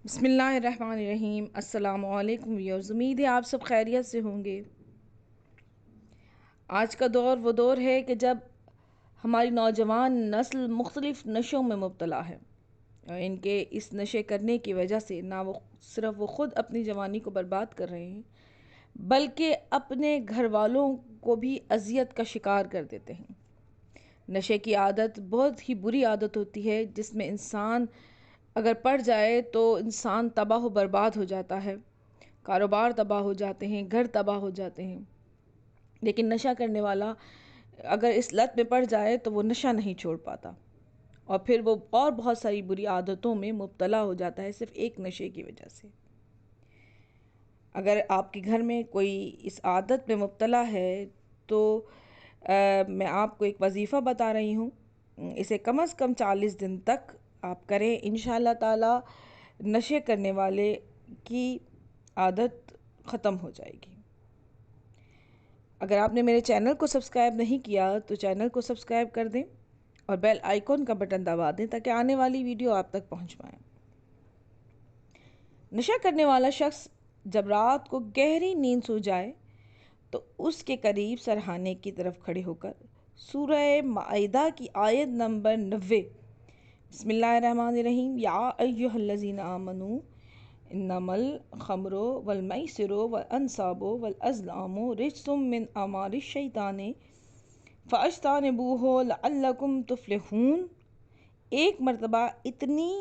بسم اللہ الرحمن الرحیم۔ السلام علیکم ویورز، امید ہے آپ سب خیریت سے ہوں گے۔ آج کا دور وہ دور ہے کہ جب ہماری نوجوان نسل مختلف نشوں میں مبتلا ہے، اور ان کے اس نشے کرنے کی وجہ سے نہ وہ صرف خود اپنی جوانی کو برباد کر رہے ہیں بلکہ اپنے گھر والوں کو بھی اذیت کا شکار کر دیتے ہیں۔ نشے کی عادت بہت ہی بری عادت ہوتی ہے، جس میں انسان اگر پڑ جائے تو انسان تباہ و برباد ہو جاتا ہے، کاروبار تباہ ہو جاتے ہیں، گھر تباہ ہو جاتے ہیں۔ لیکن نشہ کرنے والا اگر اس لت میں پڑ جائے تو وہ نشہ نہیں چھوڑ پاتا، اور پھر وہ اور بہت ساری بری عادتوں میں مبتلا ہو جاتا ہے صرف ایک نشے کی وجہ سے۔ اگر آپ کے گھر میں کوئی اس عادت میں مبتلا ہے تو میں آپ کو ایک وظیفہ بتا رہی ہوں، اسے کم از کم 40 دن تک آپ کریں، انشاءاللہ تعالی نشے کرنے والے کی عادت ختم ہو جائے گی۔ اگر آپ نے میرے چینل کو سبسکرائب نہیں کیا تو چینل کو سبسکرائب کر دیں اور بیل آئیکن کا بٹن دبا دیں تاکہ آنے والی ویڈیو آپ تک پہنچ پائیں۔ نشہ کرنے والا شخص جب رات کو گہری نیند سو جائے تو اس کے قریب سرہانے کی طرف کھڑے ہو کر سورہ مائدہ کی آیت نمبر 90، بسم اللہ الرحمن الرحیم، یا ایہا الذین آمنوا انما الخمر والمیسر والانصاب والازلام رجس من اعمال الشیطان فاجتنبوہ لعلکم تفلحون، ایک مرتبہ اتنی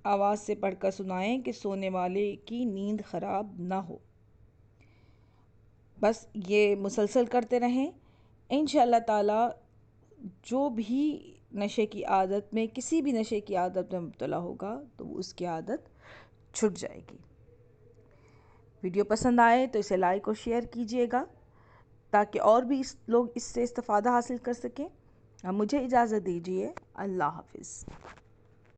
آواز سے پڑھ کر سنائیں کہ سونے والے کی نیند خراب نہ ہو۔ بس یہ مسلسل کرتے رہیں، انشاءاللہ تعالی جو بھی نشے کی عادت میں کسی بھی نشے کی عادت میں مبتلا ہوگا تو اس کی عادت چھٹ جائے گی۔ ویڈیو پسند آئے تو اسے لائک اور شیئر کیجیے گا تاکہ اور بھی لوگ اس سے استفادہ حاصل کر سکیں۔ اب مجھے اجازت دیجیے، اللہ حافظ۔